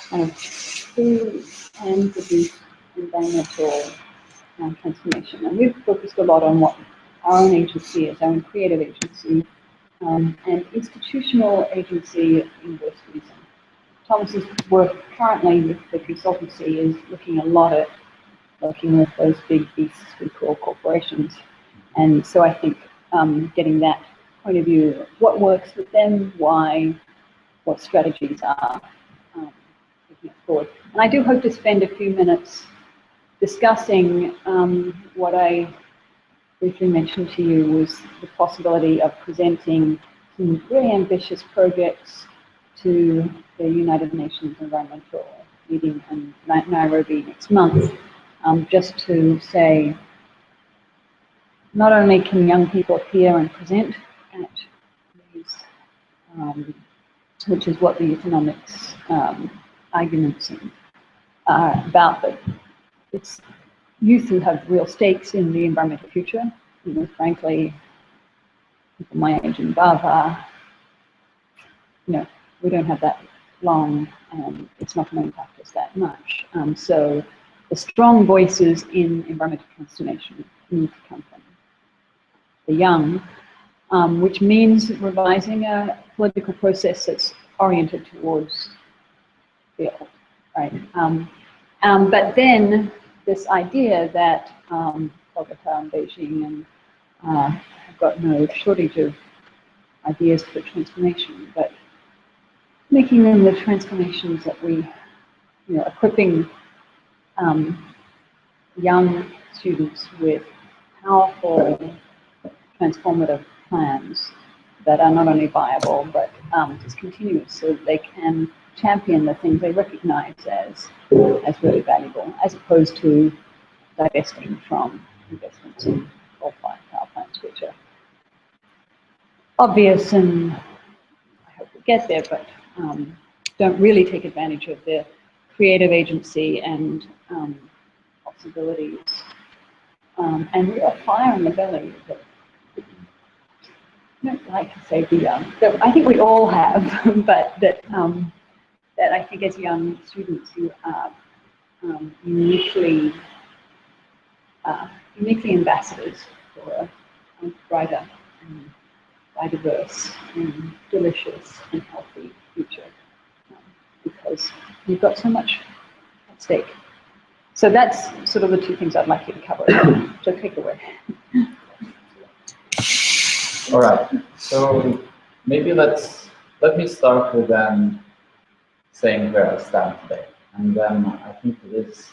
kind of who can produce environmental transformation. And we've focused a lot on what our own agency is, our own creative agency, and institutional agency at universities. Thomas's work currently with the consultancy is looking a lot at working with those big beasts we call corporations. And so I think getting that point of view, what works with them, why, what strategies are taking it forward. And I do hope to spend a few minutes discussing what I briefly mentioned to you was the possibility of presenting some very ambitious projects to the United Nations Environmental Meeting in Nairobi next month, just to say, not only can young people appear and present at these, which is what the economics arguments are about, but it's youth who have real stakes in the environmental future. You know, frankly, people my age and above are, we don't have that long, and it's not going to impact us that much. So the strong voices in environmental transformation need to come from the young, which means revising a political process that's oriented towards the old, right? But then this idea that Bogota and Beijing and have got no shortage of ideas for transformation, but making them the transformations that we, equipping young students with powerful transformative plans that are not only viable but discontinuous, so that they can champion the things they recognize as really valuable, as opposed to divesting from investments in coal-fired power plants, which are obvious and I hope we'll get there, but don't really take advantage of their creative agency and possibilities, and real fire in the belly that I don't like to say the young, that I think we all have, but that I think as young students you are uniquely ambassadors for a brighter and diverse and delicious and healthy future, because you've got so much at stake. So that's sort of the two things I'd like you to cover. So take away. All right. So maybe let me start with saying where I stand today, and then I think it is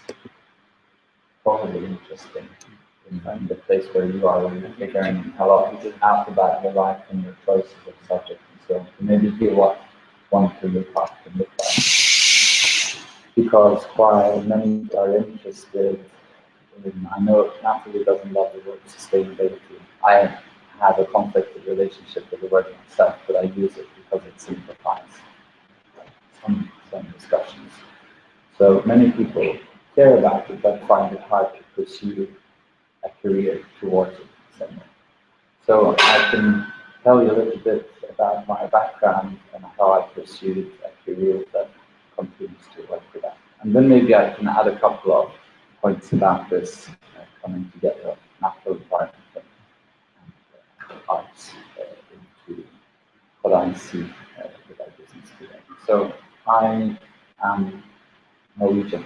probably interesting in the place where you are when you're figuring a lot out about your life and your choices of subjects and so on, to maybe hear what one career path can look like. Because while many are interested in, I know Natalie doesn't love the word sustainability. I have a conflicted relationship with the word myself, but I use it because it simplifies some discussions. So many people care about it, but find it hard to pursue a career towards it. So I can tell you a little bit about my background and how I pursued a career that continues to work with that. And then maybe I can add a couple of points about this coming together of natural environment and arts into what I see with our business today. So I am Norwegian.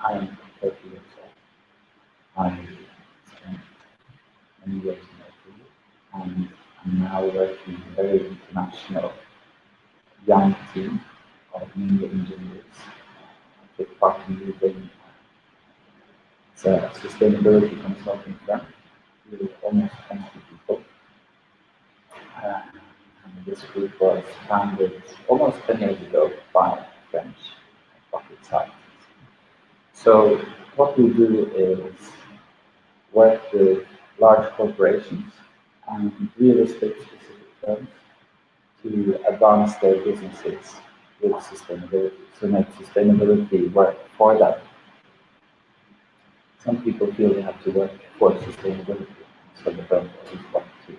I am 30 years old. I spent many years in Italy, and I'm now working in a very international young team of many engineers. I take part in leading it's a sustainability consulting firm with almost 20 people. And this group was founded almost 10 years ago by French rocket scientists. So what we do is work with large corporations and real estate specific firms to advance their businesses with sustainability, to make sustainability work for them. Some people feel they have to work for sustainability, so the firm doesn't want to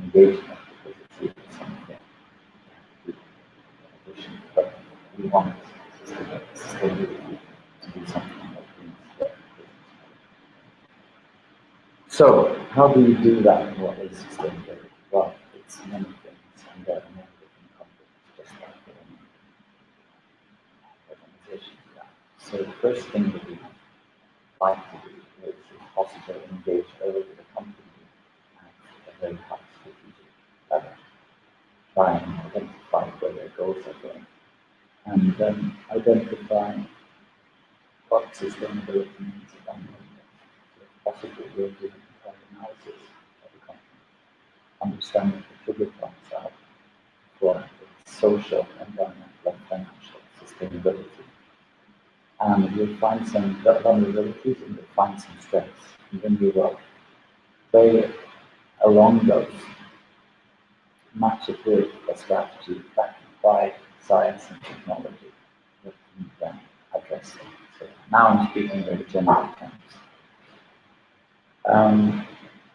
engage in it because it's something additional. But we want sustainability to be something that brings the business. So, how do you do that? What is sustainability? Well, it's many things, and there are many different companies, just like organizations. So, the first thing that we like to do is, if possible, engage early with the company at a very high strategic level. Try and identify where their goals are going, and then identify what sustainability means to them. So if possible, we'll do an analysis of the company, understand what the trigger points are for its social, environmental, and financial sustainability. And you'll find some vulnerabilities and you'll find some strengths. And then you will play along those, match it with a strategy backed by science and technology that can then address it. So now I'm speaking very general terms.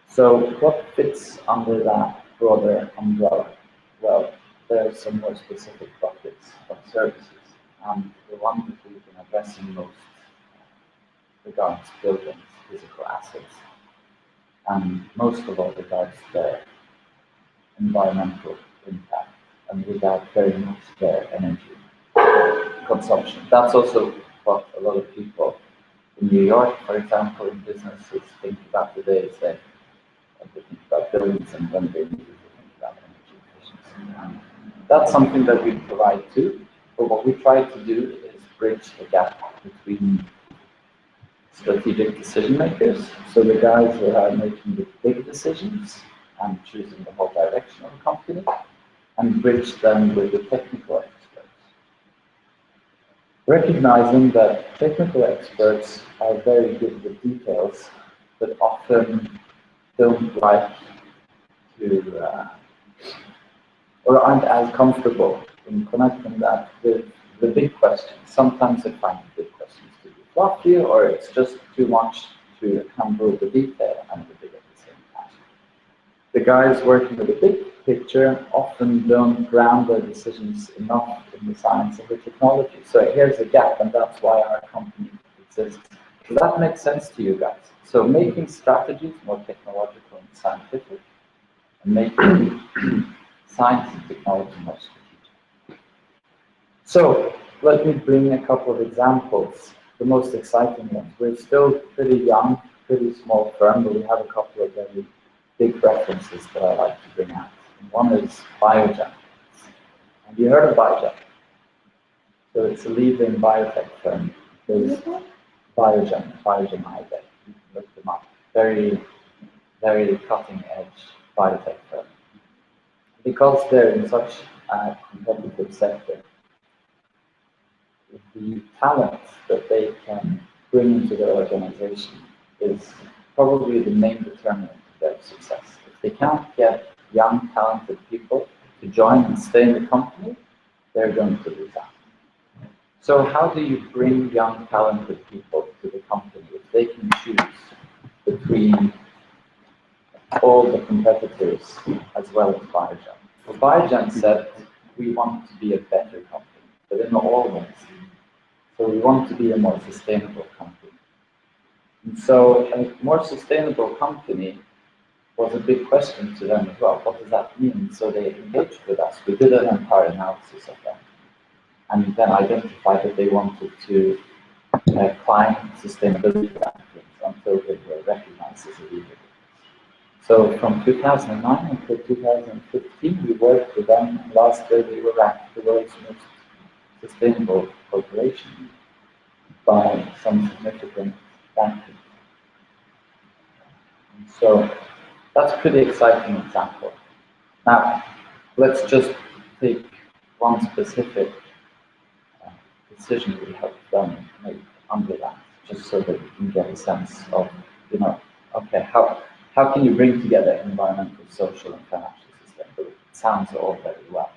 So what fits under that broader umbrella? Well, there are some more specific buckets of services. The one that we've been addressing most regards buildings, physical assets, and most of all regards their environmental impact, and without very much their energy consumption. That's also what a lot of people in New York, for example, in businesses think about today, is that they think about buildings and when they need to think about energy efficiency. And that's something that we provide too, but what we try to do is bridge the gap between strategic decision makers, so the guys who are making the big decisions and choosing the whole direction of the company, and bridge them with the technical experts. Recognizing that technical experts are very good with details, but often don't like to, or aren't as comfortable in connecting that with the big questions. Sometimes they find the big questions to be fluffy, or it's just too much to handle the detail and the big at the same time. The guys working with the big picture often don't ground their decisions enough in the science and the technology. So here's a gap, and that's why our company exists. Does that make sense to you guys? So making strategies more technological and scientific, and making science and technology more strategic. So let me bring a couple of examples, the most exciting ones. We're still pretty young, pretty small firm, but we have a couple of very big references that I like to bring out. And one is Biogen. Have you heard of Biogen? So it's a leading biotech firm. There's Biogen IB. You can look them up. Very, very cutting edge biotech firm. Because they're in such a competitive sector, the talent that they can bring into their organization is probably the main determinant of their success. If they can't get young, talented people to join and stay in the company, they're going to lose out. So how do you bring young, talented people to the company if they can choose between all the competitors as well as Biogen? Well, Biogen said, we want to be a better company, but in all ways. So we want to be a more sustainable company. And so a more sustainable company was a big question to them as well. What does that mean? So they engaged with us. We did an entire analysis of them, and then identified that they wanted to climb sustainability rankings until they were recognized as a leader. So from 2009 until 2015, we worked with them, and last year they were ranked the world's most sustainable corporation by some significant ranking. And so that's a pretty exciting example. Now, let's just take one specific decision we helped them make under that, just so that we can get a sense of, okay, how can you bring together environmental, social, and financial sustainability? It sounds all very well,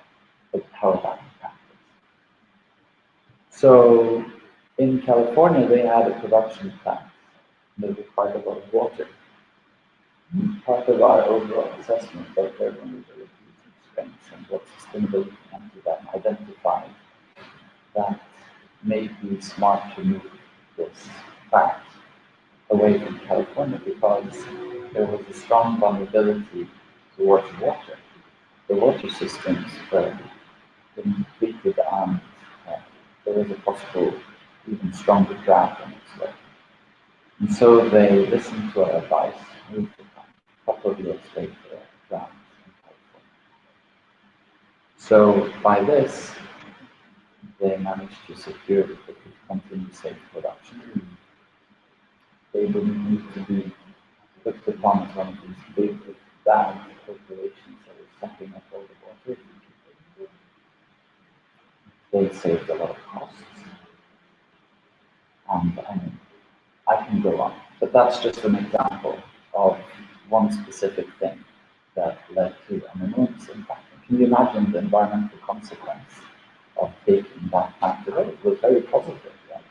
but how about in practice? So in California, they had a production plant that required a lot of water. And part of our overall assessment of their vulnerabilities and strengths and what sustainability meant to them, identified that may be smart to move this back away from California because there was a strong vulnerability towards water. The water systems were depleted and there was a possible even stronger drought on its way. And so they listened to our advice, moved the plant a couple of years later, drought in California. So by this, they managed to secure that they could continue safe production. They didn't need to be looked upon as one of these big, bad corporations that were sucking up all the water. They saved a lot of costs. And I mean, I can go on, but that's just an example of one specific thing that led to an enormous impact. Can you imagine the environmental consequence of taking that plant away? It was very positive. Right?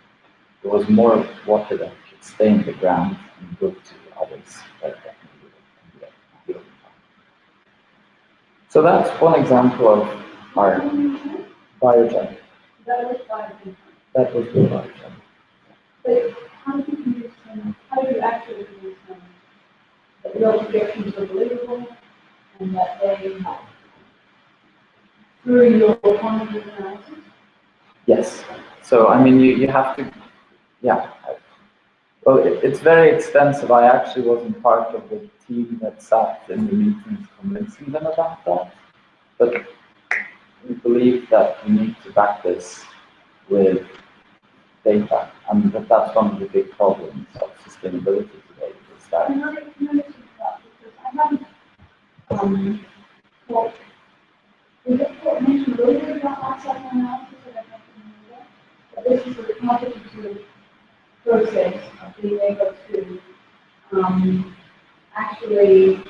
There was more water that could stay in the ground and go to others that definitely would. So that's one example of our biogen. That was biogen. That was the biogen. But how do you use them? How do you actually use them? That your projections are believable and that they, through your quantitative analysis? Yes. So, I mean, you have to, yeah. Well, it's very extensive. I actually wasn't part of the team that sat in the meetings convincing them about that. But we believe that we need to back this with data, and that's one of the big problems of sustainability today, is that... Can I notice that? Because I haven't thought, is it what mentioned earlier about life cycle analysis that I have to remember? But this is a quantitative process of being able to actually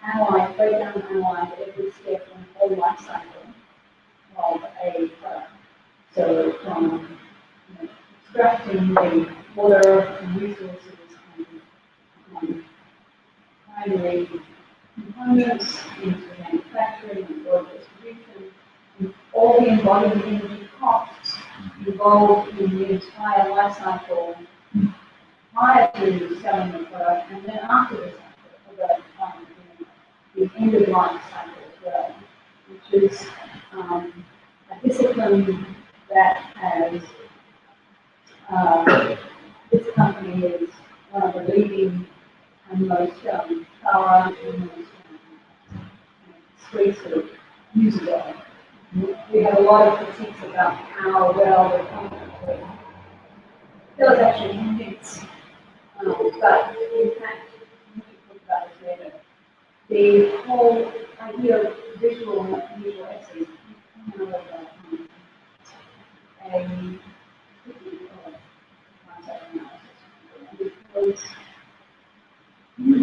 analyze, break down and analyze every step in the whole life cycle of a product. So from extracting the water and resources and primary components into manufacturing and global distribution, and all the embodied energy costs involved in the entire life cycle prior to selling the product and then after the cycle, the end of life cycle as well, which is a discipline that has, this company is one of the leading and most thorough and most sort of usable. We have a lot of critiques about how well the company does actually convince, but in fact, we should talk about this later. The whole idea of visual essays come out of a concept analysis, because you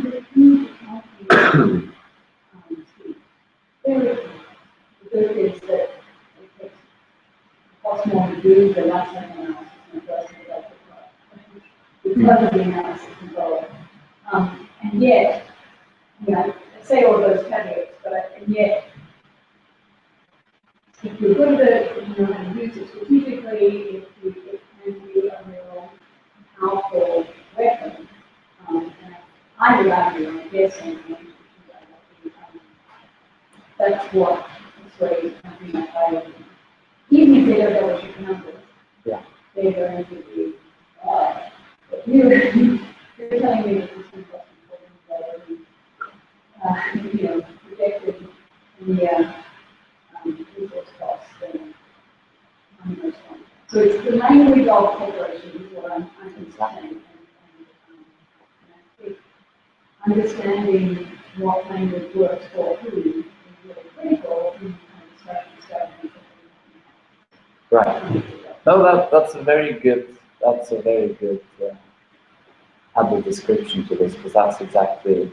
very the good is that it costs more to do the life cycle analysis than it does to develop the product, because of the analysis involved. And yet, I say all those caveats, but and yet, if you're good at it, if you know how to use it strategically, it can be a real powerful weapon. And I would argue, I guess, that's what is raised something like that. Even if they don't know what you can numbers, they're going to be, but you're telling me that this is what's important, projected in the resource costs and so it's the language of corporation is what I'm saying. And I think understanding what language works for who is really critical in strategy. Right. No, that's a very good added description to this, because that's exactly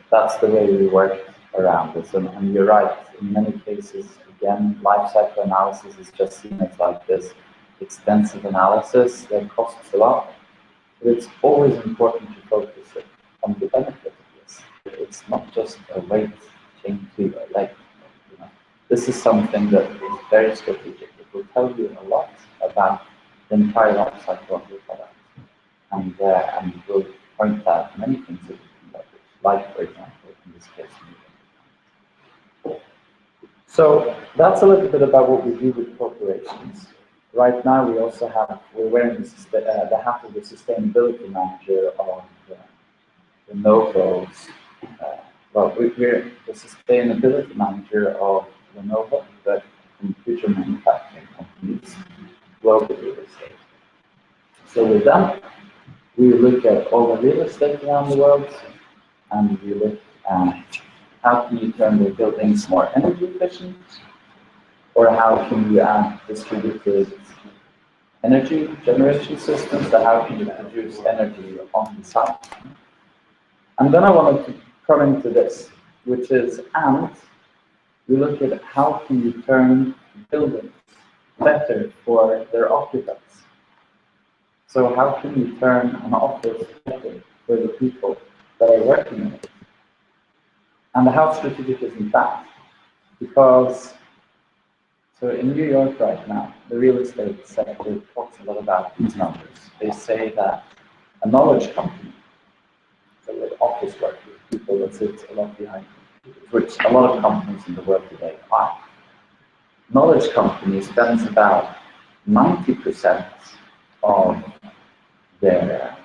that's the way we work around this. And you're right, in many cases, again, life cycle analysis is just seen as like this extensive analysis that costs a lot. But it's always important to focus on the benefit of this. It's not just a weight change to a leg. This is something that is very strategic. It will tell you a lot about the entire life cycle of your product. And will point out many things that you can leverage, like, for example, in this case, media. So that's a little bit about what we do with corporations. Right now, we're wearing the hat of the sustainability manager of Lenovo's. We're the sustainability manager of Lenovo, the computer manufacturing companies globally. So with them, we look at all the real estate around the world, and we look at how can you turn the buildings more energy efficient, or how can you add distributed energy generation systems, so how can you produce energy on the site. And then I wanted to come into this, which is, and we look at how can you turn buildings better for their occupants. So how can you turn an office better for the people that are working in it? And how strategic isn't that? Because, so in New York right now, the real estate sector talks a lot about these numbers. They say that a knowledge company, so with office workers, people that sit a lot behind computers, which a lot of companies in the world today are. Knowledge company spends about 90% of their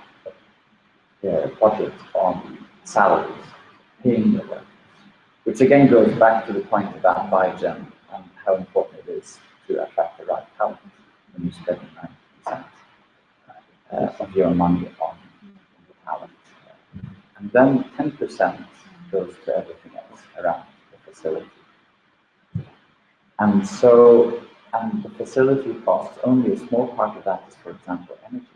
budget on salaries, paying their workers, which again goes back to the point about Biogen and how important it is to attract the right talent when you spend 90% of your money on the talent. And then 10% goes to everything else around the facility. And so, and the facility costs, only a small part of that is, for example, energy.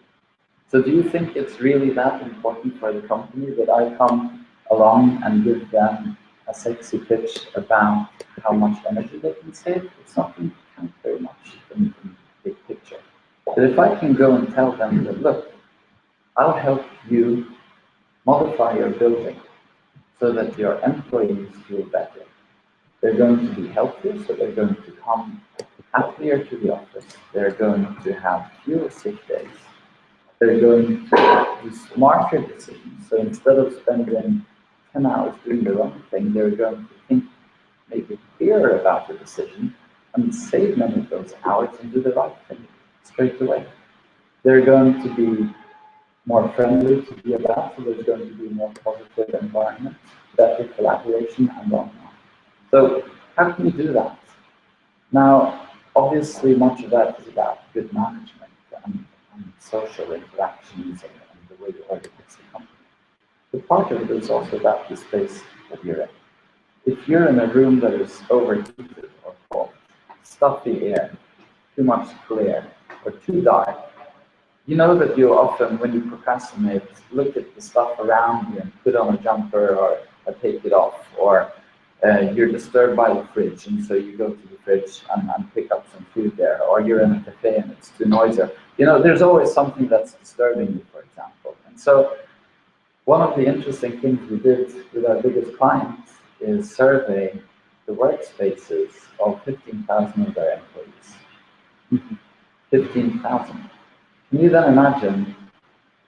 So do you think it's really that important for the company that I come along and give them a sexy pitch about how much energy they can save? It's not going to count very much in the big picture. But if I can go and tell them that, look, I'll help you modify your building so that your employees feel better. They're going to be healthier, so they're going to come happier to the office. They're going to have fewer sick days. They're going to do smarter decisions. So instead of spending 10 hours doing the wrong thing, they're going to think, maybe clearer about the decision and save many of those hours and do the right thing straight away. They're going to be more friendly to be about, so there's going to be more positive environment, better collaboration, and on. So how can you do that? Now, obviously, much of that is about good management and social interactions and the way you organize the company. But part of it is also about the space that you're in. If you're in a room that is overheated or cold, stuffy air, too much glare, or too dark, you know that you often, when you procrastinate, look at the stuff around you and put on a jumper or take it off, or you're disturbed by the fridge, and so you go to the fridge and pick up some food there, or you're in a cafe and it's too noisy. You know, there's always something that's disturbing you, for example. And so one of the interesting things we did with our biggest clients is survey the workspaces of 15,000 of their employees. 15,000. Can you then imagine,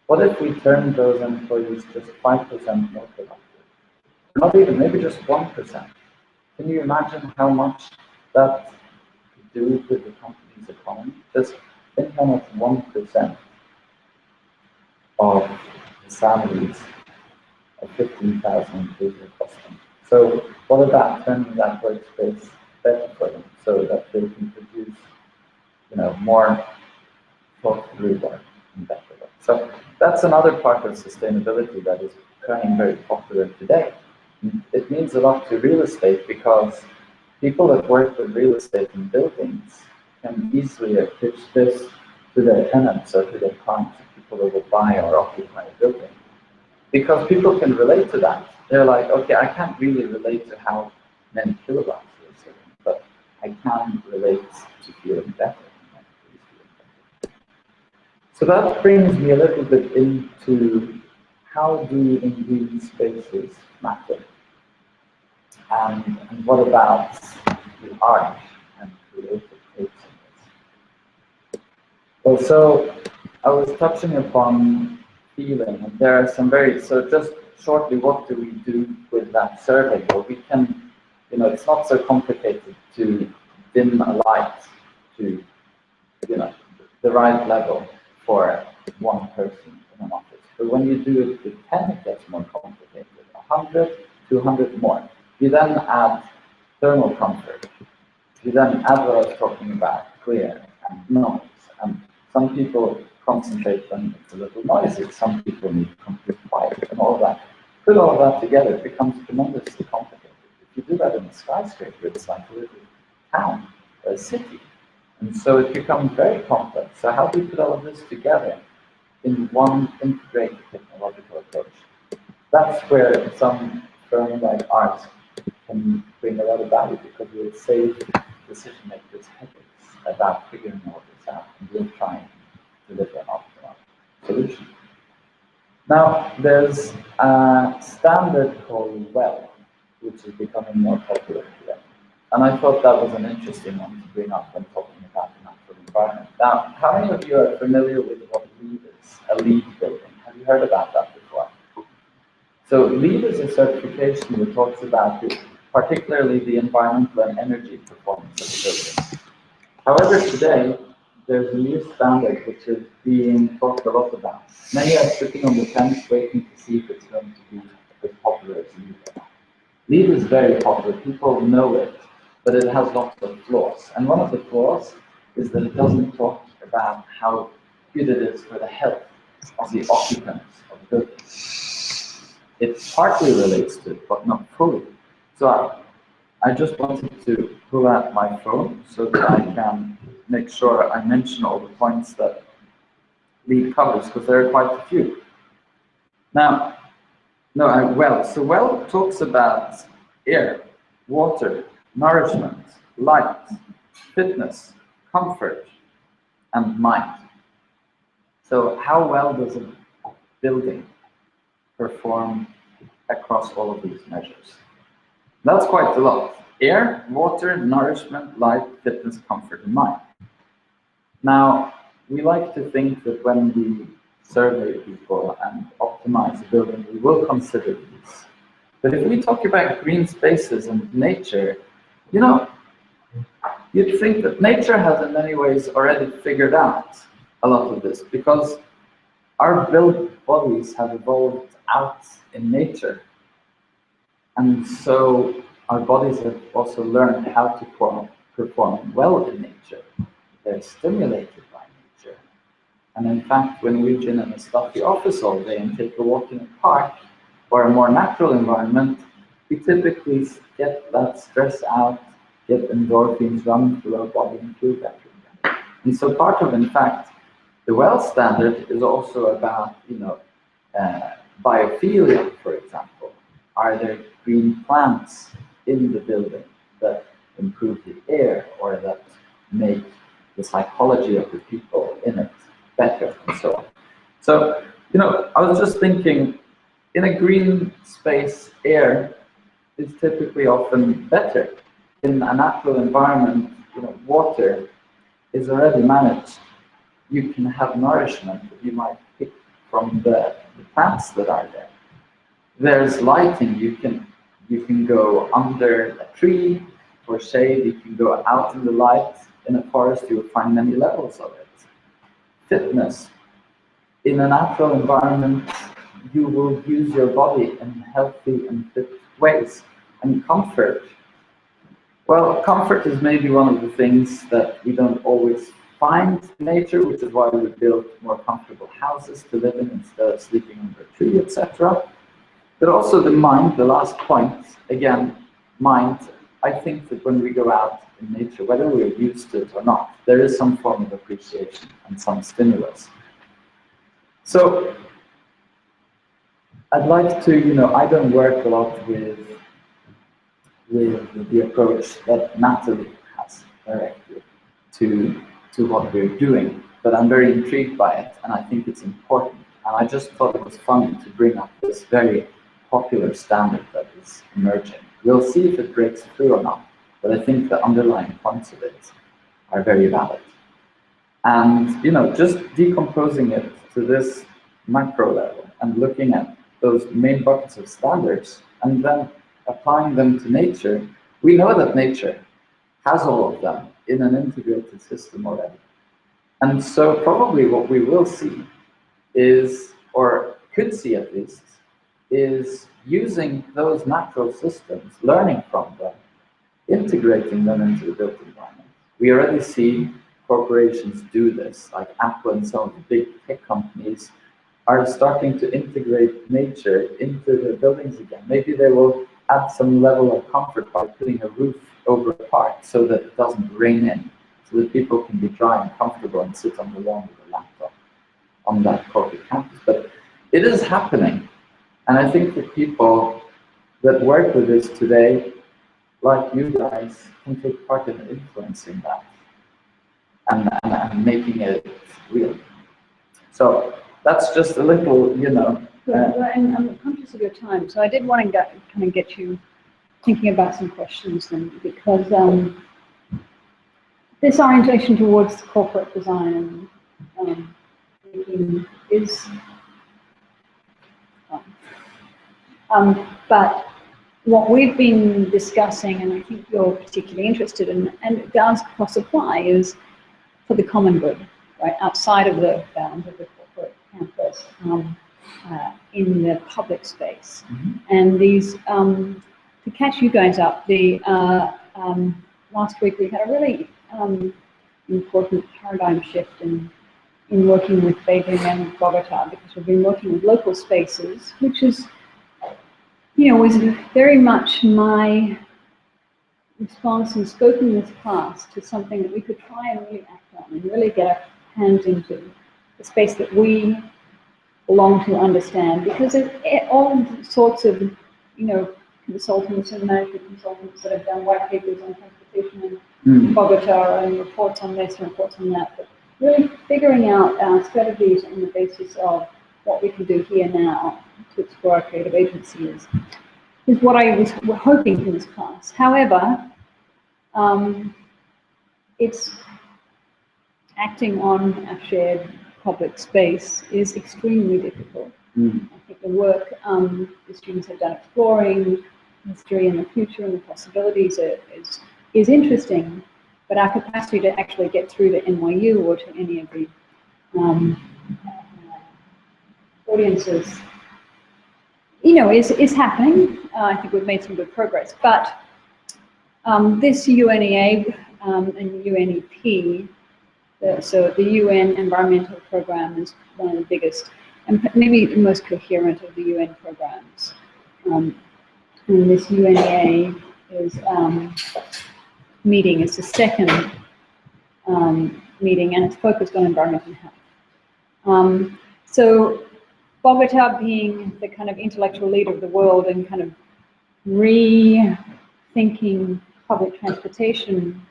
what if we turned those employees just 5% more productive? Not even, maybe just 1%. Can you imagine how much that could do with the company's economy? Just think how much 1% of the salaries of 15,000 employees are costing. So what about turning that workspace better for them so that they can produce, more thought-through work and better work? So that's another part of sustainability that is becoming very popular today. It means a lot to real estate because people that work with real estate and buildings can easily pitch this to their tenants or to their clients, people that will buy or occupy a building. Because people can relate to that. They're like, okay, I can't really relate to how many kilowatts we're saving, but I can relate to feeling better. So that brings me a little bit into how do green spaces matter? And what about the art and creative takes on this? Well, so I was touching upon feeling, and there are some so just shortly, what do we do with that survey? Well, we can, it's not so complicated to dim a light to, the right level for one person in an office. But when you do it with 10, it gets more complicated. 100, 200 more. You then add thermal comfort. You then add what I was talking about, clear and noise. And some people concentrate when it's a little noisy. Some people need complete quiet and all that. Put all of that together, it becomes tremendously complicated. If you do that in a skyscraper, it's like a little town, a city. And so it becomes very complex. So how do we put all of this together in one integrated technological approach? That's where some firm like ours can bring a lot of value, because we'll save decision makers headaches about figuring all this out, and we'll try and deliver an optimal solution. Now, there's a standard called WELL, which is becoming more popular today. And I thought that was an interesting one to bring up when talking about the natural environment. Now, how many of you are familiar with what LEED is, a LEED building? Have you heard about that before? So LEED is a certification that talks about particularly the environmental and energy performance of the building. However, today, there's a new standard which is being talked a lot about. Many are sitting on the fence waiting to see if it's going to be as popular as LEED. LEED is very popular, people know it, but it has lots of flaws. And one of the flaws is that it doesn't talk about how good it is for the health of the occupants of the building. It partly relates to it, but not fully. So I just wanted to pull out my phone so that I can make sure I mention all the points that LEED covers, because there are quite a few. Now, WELL talks about air, water, nourishment, light, fitness, comfort, and mind. So how well does a building perform across all of these measures? That's quite a lot. Air, water, nourishment, light, fitness, comfort, and mind. Now, we like to think that when we survey people and optimize a building, we will consider these. But if we talk about green spaces and nature, you'd think that nature has in many ways already figured out a lot of this, because our built bodies have evolved out in nature. And so our bodies have also learned how to perform well in nature. They're stimulated by nature. And in fact, when we've been in a stuffy office all day and take a walk in a park or a more natural environment, we typically get that stress out, get endorphins running through our body and feel better again. And so part of, in fact, the WELL standard is also about, biophilia, for example. Are there green plants in the building that improve the air or that make the psychology of the people in it better, and so on? So, I was just thinking, in a green space, air is typically often better. In a natural environment, water is already managed. You can have nourishment that you might pick from the plants that are there. There's lighting. You can go under a tree for shade. You can go out in the light. In a forest, you will find many levels of it. Fitness. In a natural environment, you will use your body in healthy and fit ways. And comfort. Well, comfort is maybe one of the things that we don't always find in nature, which is why we build more comfortable houses to live in instead of sleeping under a tree, etc. But also the mind, the last point, again, mind. I think that when we go out in nature, whether we're used to it or not, there is some form of appreciation and some stimulus. So I'd like to, I don't work a lot with the approach that Natalie has directly to what we're doing, but I'm very intrigued by it, and I think it's important. And I just thought it was funny to bring up this very popular standard that is emerging. We'll see if it breaks through or not, but I think the underlying points of it are very valid. And just decomposing it to this macro level and looking at those main buckets of standards and then applying them to nature, we know that nature has all of them in an integrated system already. And so probably what we will see is, or could see at least, is using those natural systems, learning from them, integrating them into the built environment. We already see corporations do this, like Apple and some of the big tech companies are starting to integrate nature into their buildings again. Maybe they will add some level of comfort by putting a roof over a park so that it doesn't rain in, so that people can be dry and comfortable and sit on the lawn with a laptop on that corporate campus. But it is happening. And I think the people that work with this today, like you guys, can take part in influencing that and making it real. So that's just a little, and I'm conscious of your time, so I did want to kind of get you thinking about some questions then, because this orientation towards corporate design and is, but what we've been discussing, and I think you're particularly interested in, and it does cross-apply, is for the common good, right, outside of the bounds of the corporate campus, in the public space. Mm-hmm. And these, to catch you guys up, last week we had a really important paradigm shift in working with Beijing and Bogota, because we've been working with local spaces, which is, was very much my response in scoping this class to something that we could try and really act on and really get our hands into, the space that we belong to understand, because all sorts of, consultants and management consultants that have done white papers on transportation in Bogota and reports on this and reports on that, but really figuring out our strategies on the basis of what we can do here now to explore our creative agency is what I was hoping in this class. However, it's acting on a shared public space is extremely difficult. I think the work the students have done exploring history and the future and the possibilities is interesting, but our capacity to actually get through to NYU or to any of the audiences, is happening. I think we've made some good progress, but this UNEA and UNEP, so the UN Environmental Program is one of the biggest and maybe the most coherent of the UN programs. And this UNEA is meeting. It's the second meeting, and it's focused on environmental health. So Bogota being the kind of intellectual leader of the world and kind of rethinking public transportation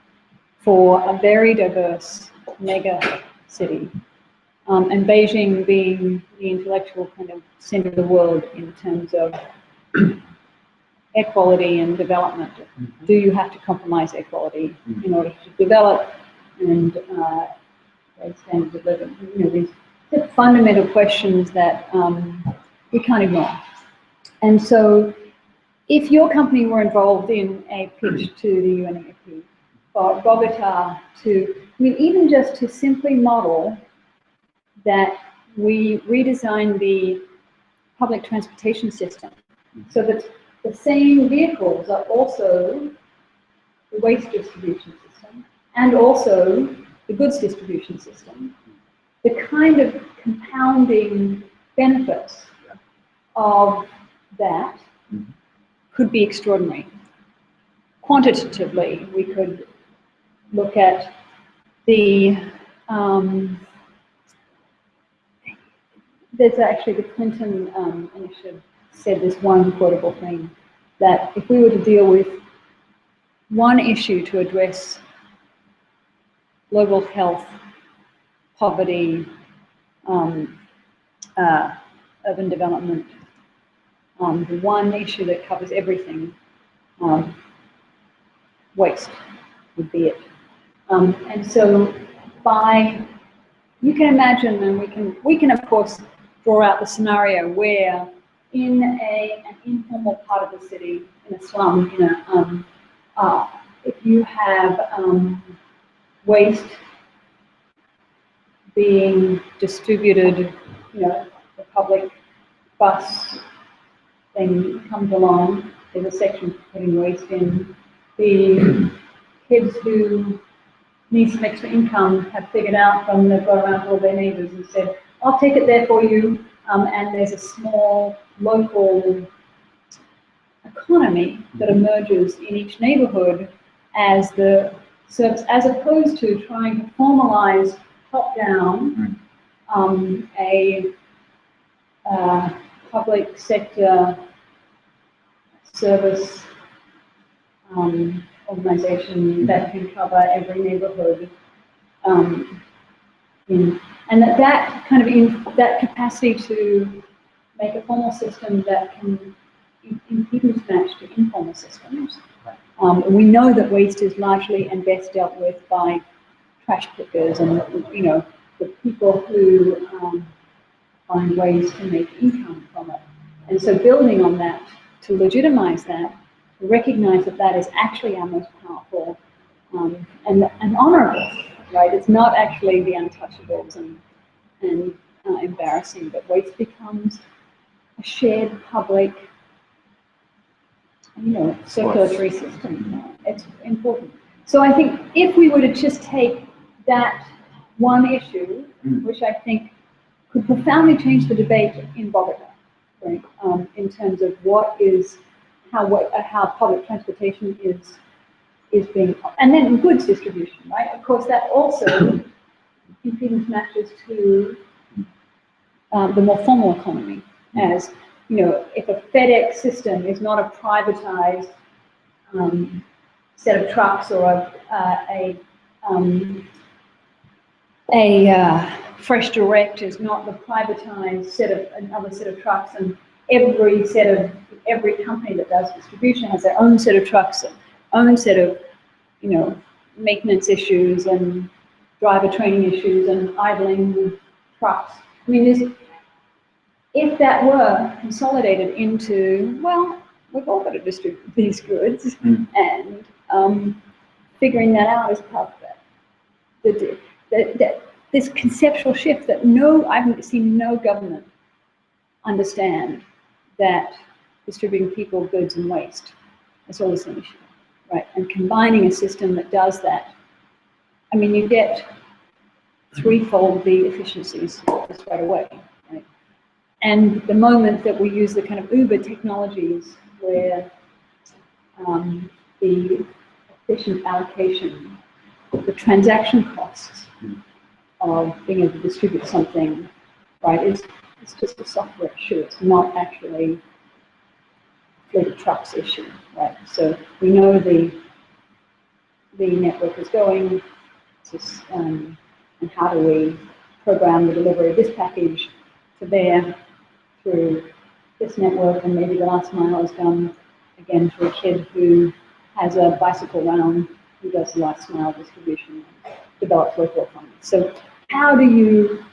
for a very diverse mega city, and Beijing being the intellectual kind of center of the world in terms of air quality and development. Do you have to compromise air quality in order to develop and raise standards of living? These fundamental questions that we can't ignore. And so if your company were involved in a pitch to the UNEP for Bogota even just to simply model that we redesign the public transportation system so that the same vehicles are also the waste distribution system and also the goods distribution system, the kind of compounding benefits of that could be extraordinary. Quantitatively, we could look at the, there's actually the Clinton initiative said this one quotable thing, that if we were to deal with one issue to address global health, poverty, urban development, the one issue that covers everything, waste would be it. And so by you can imagine, and we can of course draw out the scenario where in an informal part of the city, in a slum, if you have waste being distributed, the public bus thing comes along, there's a section for putting waste in. The kids who need some extra income have figured out from they've got around to all their neighbours and said, I'll take it there for you. And there's a small local economy that emerges in each neighbourhood as the service, as opposed to trying to formalize top down a public sector service organization that can cover every neighborhood, and that kind of that capacity to make a formal system that can impedance match to informal systems. We know that waste is largely and best dealt with by trash pickers and the people who find ways to make income from it. And so building on that, to legitimize that, to recognize that that is actually our most powerful and honorable, right? It's not actually the untouchables and embarrassing, but waste becomes a shared public, circulatory system. It's important. So I think if we were to just take that one issue, which I think could profoundly change the debate in Bogota, right? In terms of how public transportation is being, and then goods distribution, right? Of course, that also impedance matches to the more formal economy, as if a FedEx system is not a privatized set of trucks or a Fresh Direct is not the privatized another set of trucks, and every company that does distribution has their own set of trucks, own set of maintenance issues and driver training issues and idling trucks. I mean, if that were consolidated into, well, we've all got to distribute these goods, and figuring that out is part of that. This conceptual shift that I've seen no government understand, that distributing people, goods, and waste is always an issue, right? And combining a system that does that, I mean, you get threefold the efficiencies just right away, right? And the moment that we use the kind of Uber technologies where the efficient allocation, the transaction costs of being able to distribute something, right, it's just a software issue. It's not actually a fleet of trucks issue, right? So we know the network is going, and how do we program the delivery of this package to there through this network, and maybe the last mile is done again through a kid who has a bicycle round who does the last mile distribution and develops local economy. So how do you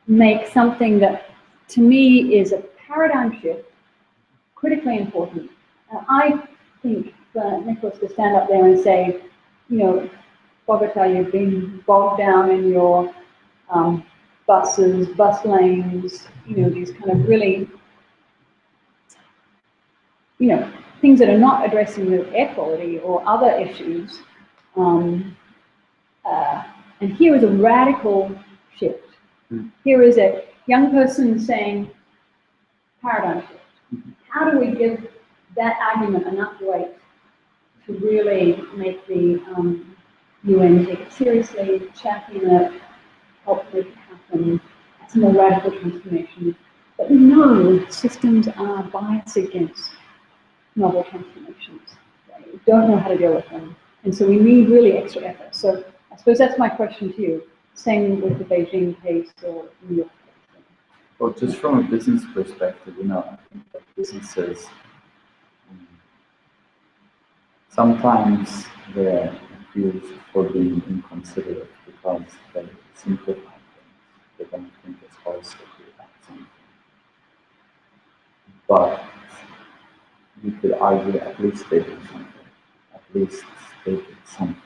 make something that, to me, is a paradigm shift, critically important? I think for Nicholas to stand up there and say, Bogota, you've been bogged down in your buses, bus lanes, these kind of really, things that are not addressing the air quality or other issues. And here is a radical shift. Here is a young person saying, paradigm shift. How do we give that argument enough weight to really make the UN take it seriously, champion it, help make it happen? That's a more radical transformation. But we know systems are biased against novel transformations. We don't know how to deal with them. And so we need really extra effort. So I suppose that's my question to you. Same with the Beijing case or New York case. Well, just from a business perspective, I think that businesses sometimes they're accused for being inconsiderate because they simplify they're going to think it's holistically about something. But you could argue at least they did something. At least they did something.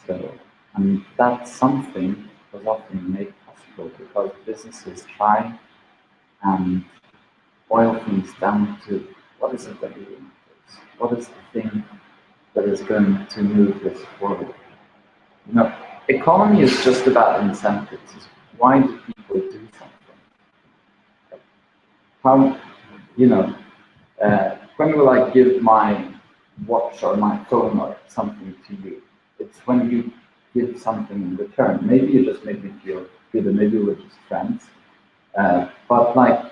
So, and that something was often made possible because businesses try and boil things down to what is it that really matters? What is the thing that is going to move this forward? You know, economy is just about incentives. Why do people do something? How, you know, when will I give my watch or my phone or something to you? It's when you give something in return. Maybe you just make me feel good, and maybe we're just friends. But like,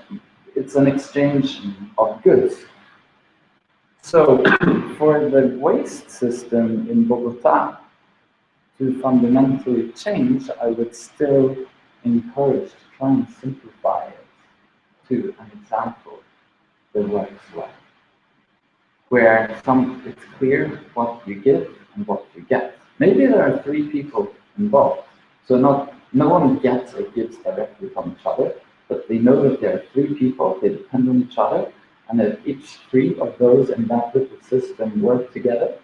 it's an exchange of goods. So for the waste system in Bogota to fundamentally change, I would still encourage to try and simplify it to an example that works well, where it's clear what you give and what you get. Maybe there are 3 people involved, so no one gets or gives directly from each other, but they know that there are 3 people, they depend on each other, and if each 3 of those in that little system work together,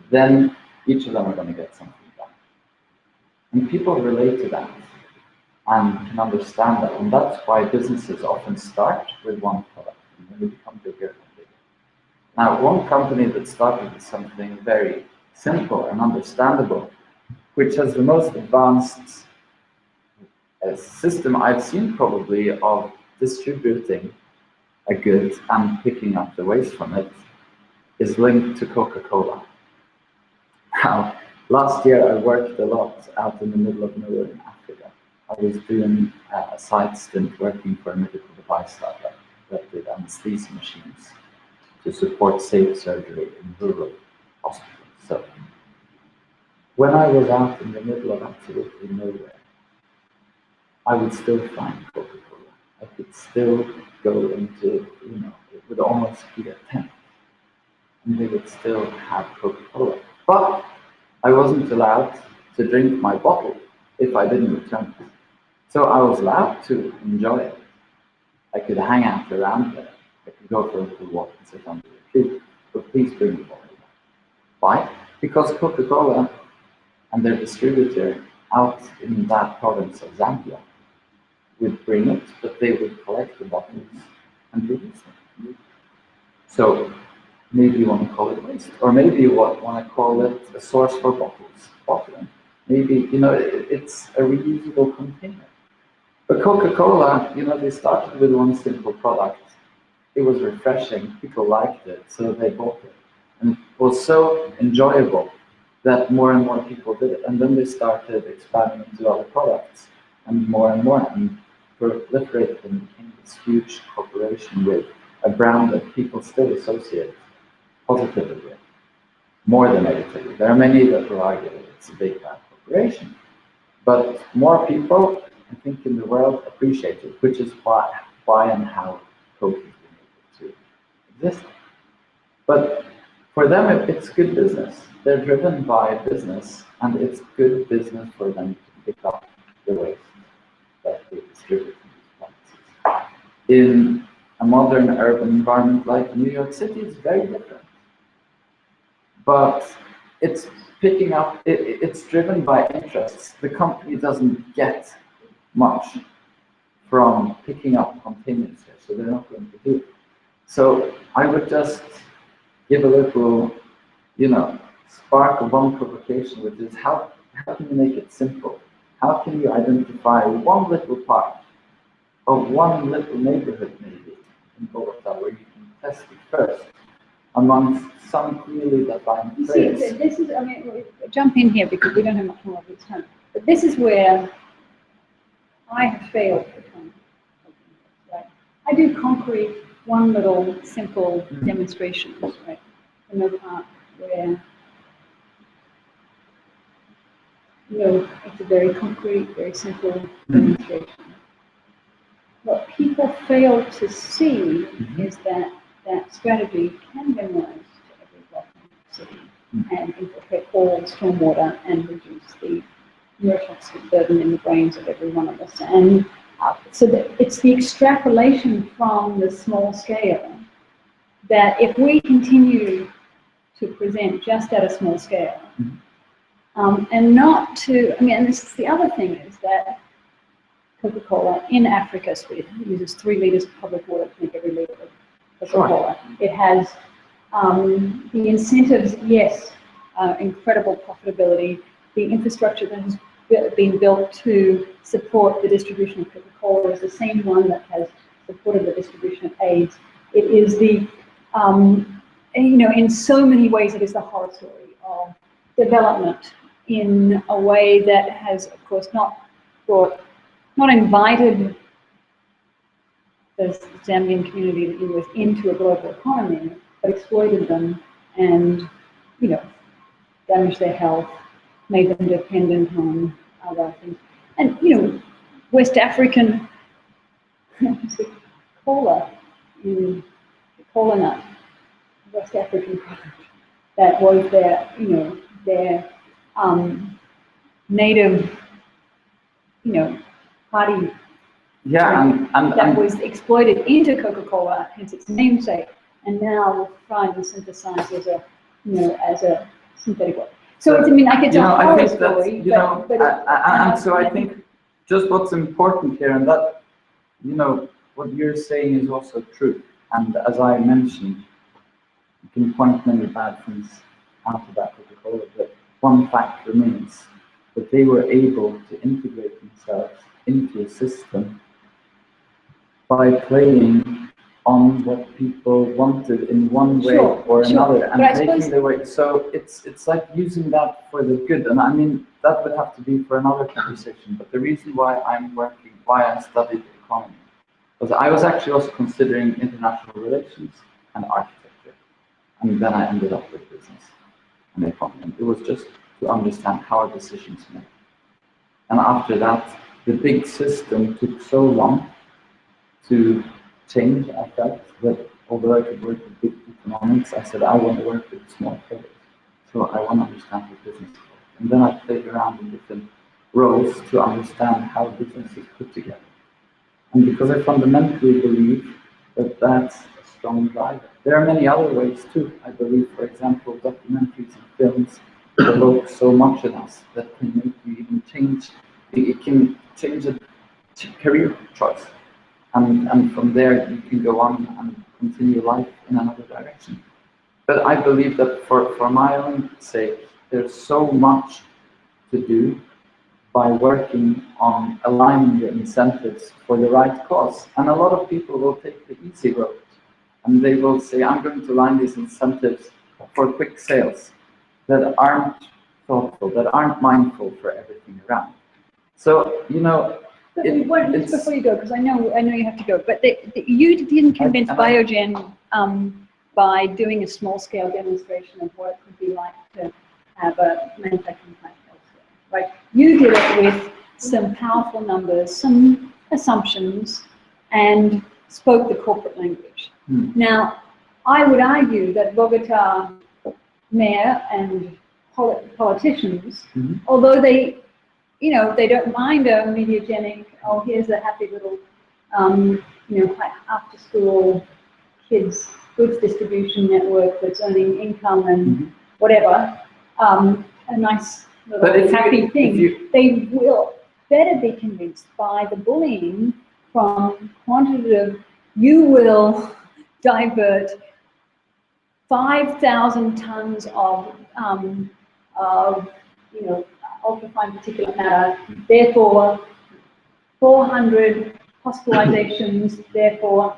then each of them are going to get something done. And people relate to that and can understand that, and that's why businesses often start with one product and then they become bigger and bigger. Now, one company that started with something very simple and understandable, which has the most advanced system I've seen probably of distributing a good and picking up the waste from it, is linked to Coca-Cola. Now, last year I worked a lot out in the middle of nowhere in Africa. I was doing a side stint working for a medical device startup that did anesthesia machines to support safe surgery in rural hospitals. So, when I was out in the middle of absolutely nowhere, I would still find Coca-Cola. I could still go into, it would almost be a tent, and they would still have Coca-Cola. But I wasn't allowed to drink my bottle if I didn't return it. So I was allowed to enjoy it. I could hang out around there. I could go for a little walk and sit under the tree, but please bring the bottle back. Why? Because Coca-Cola and their distributor out in that province of Zambia would bring it, but they would collect the bottles and reuse them. So maybe you want to call it waste, or maybe you want to call it a source for bottling. Maybe, it's a reusable container. But Coca-Cola, they started with one simple product. It was refreshing, people liked it, so they bought it. And it was so enjoyable that more and more people did it. And then they started expanding into other products, and more, and proliferated and became this huge corporation with a brand that people still associate positively with, more than negatively. There are many that will argue that it's a big bad corporation, but more people, I think, in the world appreciate it, which is why and how Coke has been able to exist. But for them, it's good business. They're driven by business, and it's good business for them to pick up the waste that they distribute in these places. In a modern urban environment like New York City, it's very different. But it's picking up, it's driven by interests. The company doesn't get much from picking up containers here, so they're not going to do it. So I would just give a little, spark of one provocation, which is how can you make it simple? How can you identify one little part of one little neighborhood, maybe, in Bogota, where you can test it first amongst some clearly defined players? See, this is, we'll jump in here because we don't have much more of this time. But this is where I have failed to come. Right? I do concrete, one little simple demonstrations, right? In the park where, it's a very concrete, very simple demonstration. What people fail to see is that strategy can generalize to every block in the city and infiltrate all stormwater and reduce the neurotoxic burden in the brains of every one of us. And so that it's the extrapolation from the small scale that if we continue to present just at a small scale, and not to, I mean, and this is the other thing is that Coca-Cola in Africa uses 3 liters of public water to make every liter of Coca-Cola. It has the incentives, yes, incredible profitability. The infrastructure that has been built to support the distribution of Coca-Cola is the same one that has supported the distribution of AIDS. It is the, you know, in so many ways, it is the horror story of development in a way that has, of course, not invited the Zambian community that you was into a global economy, but exploited them and, you know, damaged their health, made them dependent on other things. And, you know, West African cola, the cola nut, West African product, that was their, you know, their native, you know, party drink that was exploited into Coca-Cola, hence its namesake, and now refined and synthesized as a, you know, as a synthetic oil. So it's, I mean, like it's a horror story, so I think just what's important here, and that, you know, what you're saying is also true. And as I mentioned, you can point many bad things out of that Coca-Cola, but one fact remains that they were able to integrate themselves into a system by playing on what people wanted in one way or another, and taking the way. So it's like using that for the good. And I mean, that would have to be for another conversation. But the reason why I studied economy, was I was actually also considering international relations and architecture, and then I ended up with business and economy. It was just to understand how are decisions made. And after that, the big system took so long to change. I felt that although I could work with big economics, I said I want to work with small players. So I want to understand the business. And then I played around in different roles to understand how business is put together. And because I fundamentally believe that that's a strong driver. There are many other ways too. I believe, for example, documentaries and films evoke so much in us that can make you even change. It can change a career choice. And from there, you can go on and continue life in another direction. But I believe that for my own sake, there's so much to do by working on aligning the incentives for the right cause. And a lot of people will take the easy road. And they will say, I'm going to align these incentives for quick sales that aren't thoughtful, that aren't mindful for everything around. So, you know, just before you go, because I know you have to go, but you didn't convince Biogen by doing a small-scale demonstration of what it could be like to have a manufacturing plant elsewhere, right? You did it with some powerful numbers, some assumptions, and spoke the corporate language. Now, I would argue that Bogota mayor and politicians, although they, you know, they don't mind a mediagenic, oh, here's a happy little, you know, after school kids goods distribution network that's earning income and whatever, a nice little happy thing. They will better be convinced by the bullying from quantitative, you will divert 5,000 tons of you know, ultrafine particulate matter, therefore 400 hospitalizations, therefore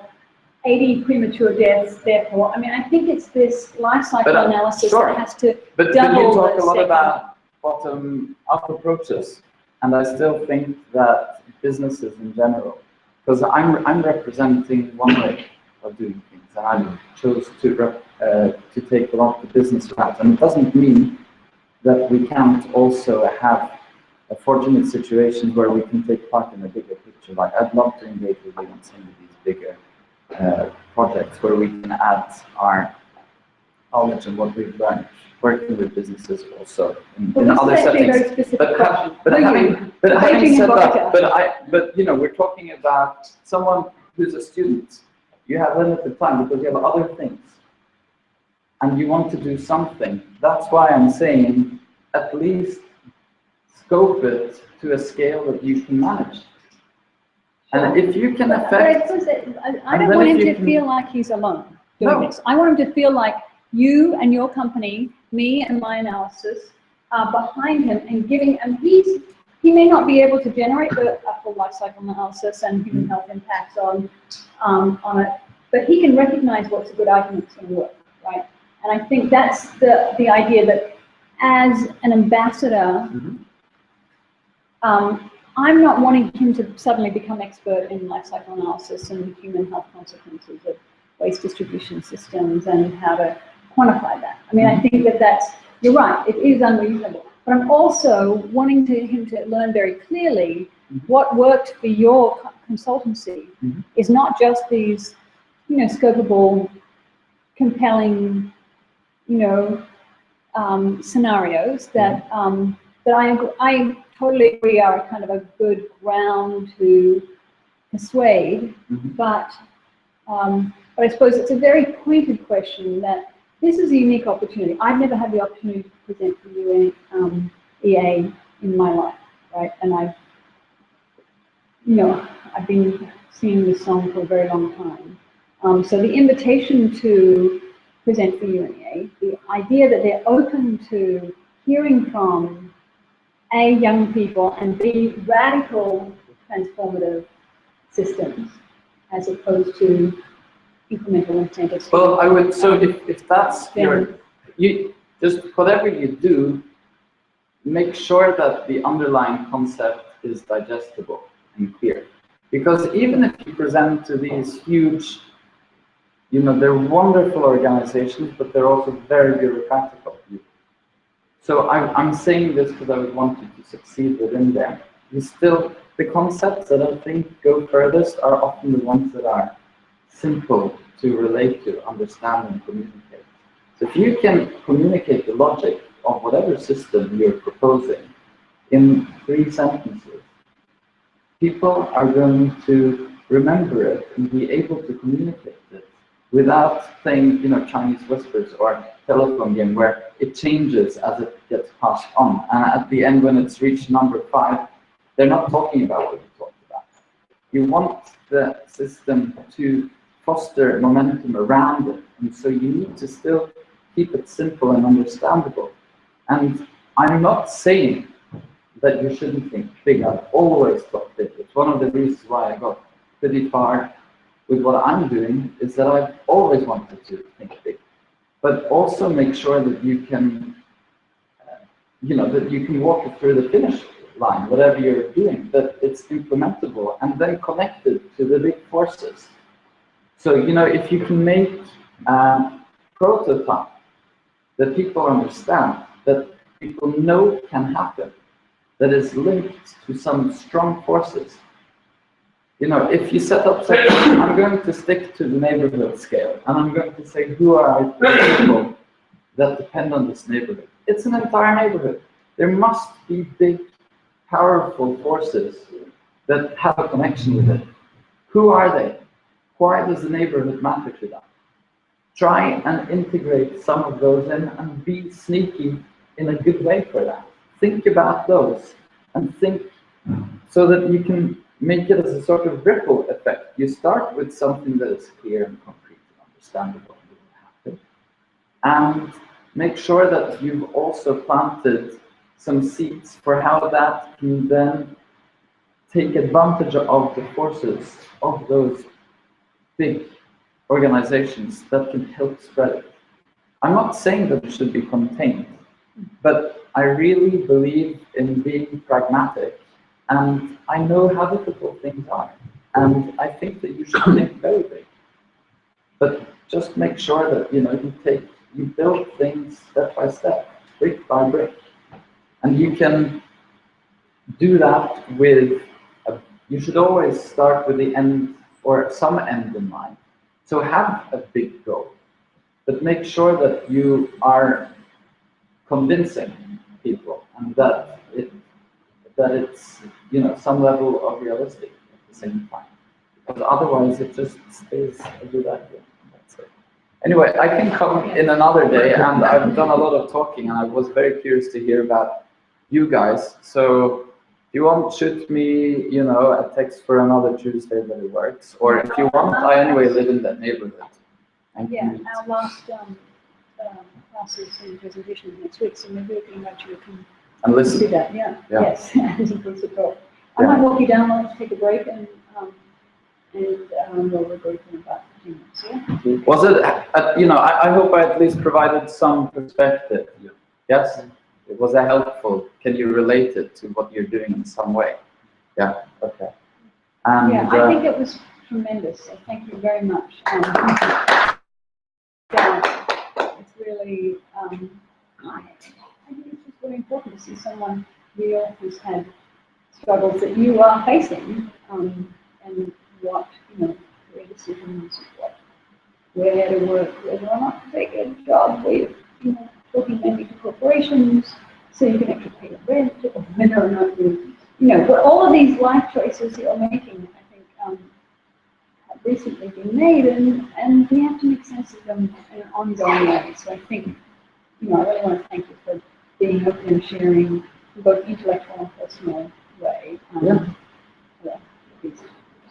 80 premature deaths, therefore, I mean, I think it's this life cycle analysis that has to double. But you talk a lot about bottom-up approaches, and I still think that businesses in general, because I'm representing one way of doing things, and I chose to take a lot of the business route, and it doesn't mean that we can't also have a fortunate situations where we can take part in a bigger picture. Like I'd love to engage with you on some of these bigger projects where we can add our knowledge and what we've learned working with businesses also in Well, this other is actually a settings. very specific But, question. having said that, Invitor. but you know, we're talking about someone who's a student. You have limited time because you have other things, and you want to do something. That's why I'm saying at least scope it to a scale that you can manage. And if you can affect, I don't want him to feel like he's alone doing this. I want him to feel like you and your company, me and my analysis, are behind him and giving. And he may not be able to generate a full life cycle analysis and human health impacts on it, but he can recognize what's a good argument to work, right? And I think that's the idea that as an ambassador. I'm not wanting him to suddenly become expert in life cycle analysis and human health consequences of waste distribution systems and how to quantify that. I mean, I think you're right, it is unreasonable. But I'm also wanting him to learn very clearly what worked for your consultancy is not just these, scopable, compelling, scenarios that I totally agree are kind of a good ground to persuade, but I suppose it's a very pointed question that this is a unique opportunity. I've never had the opportunity to present for you in EA in my life, right? And I've been singing this song for a very long time. So the invitation to present for you in EA, the idea that they're open to hearing from A, young people, and B, radical transformative systems, as opposed to incremental incentives. Well, I would, so if that's you just whatever you do, make sure that the underlying concept is digestible and clear. Because even if you present to these huge, they're wonderful organizations, but they're also very bureaucratical. So I'm saying this because I would want you to succeed within there. The concepts that I think go furthest are often the ones that are simple to relate to, understand, and communicate. So if you can communicate the logic of whatever system you're proposing in 3 sentences, people are going to remember it and be able to communicate it without playing, Chinese whispers or telephone game where it changes as it gets passed on. And at the end, when it's reached number 5, they're not talking about what you talked about. You want the system to foster momentum around it. And so you need to still keep it simple and understandable. And I'm not saying that you shouldn't think big. I've always thought big. It's one of the reasons why I got pretty far with what I'm doing, is that I've always wanted to think big. But also make sure that you can, that you can walk it through the finish line, whatever you're doing, that it's implementable and then connected to the big forces. So, if you can make a prototype that people understand, that people know can happen, that is linked to some strong forces. If you set up something, I'm going to stick to the neighborhood scale, and I'm going to say, who are the people that depend on this neighborhood? It's an entire neighborhood. There must be big, powerful forces that have a connection with it. Who are they? Why does the neighborhood matter to them? Try and integrate some of those in and be sneaky in a good way for that. Think about those and think so that you can make it as a sort of ripple effect. You start with something that is clear and concrete and understandable and and make sure that you've also planted some seeds for how that can then take advantage of the forces of those big organizations that can help spread it. I'm not saying that it should be contained, but I really believe in being pragmatic, and I know how difficult things are, and I think that you should think very big. But just make sure that you build things step by step, brick by brick, and you can do that with. You should always start with the end or some end in mind. So have a big goal, but make sure that you are convincing people and that it's some level of realistic at the same time. Because otherwise it just stays a good idea. That's it. Anyway, I can come in another day, and I've done a lot of talking, and I was very curious to hear about you guys. So if you want, shoot me, a text for another Tuesday that it works. Or if you want, I anyway live in that neighborhood. Yeah, our last classes and presentations next week, so maybe we can invite you to come and listen. See that, yeah. Yes, as a principal. I might walk you down, let's take a break, and we'll regroup in about 15 minutes, yeah? Was it, I hope I at least provided some perspective. Yes? Was that helpful? Can you relate it to what you're doing in some way? Yeah, okay. And, yeah, I think it was tremendous, so thank you very much. It's really, I think it's just really important to see someone real who's had struggles that you are facing, and what, career decisions, where to work, whether or not to take a job, where you're talking maybe to corporations so you can actually pay the rent, or whether or not but all of these life choices that you're making, I think, have recently been made, and we have to make sense of them in an ongoing way. So I think, I really want to thank you for being open and sharing in both intellectual and personal way.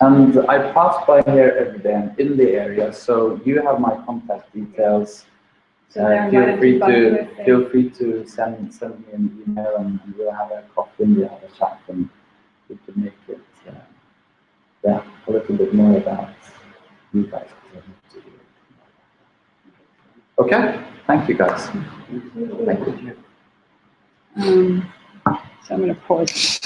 And I pass by here every day. I'm in the area, so you have my contact details. So feel free to send me an email, and we'll have a coffee and we'll have a chat, and we can make it a little bit more about you guys. Okay, thank you guys. Thank you. So I'm going to pause.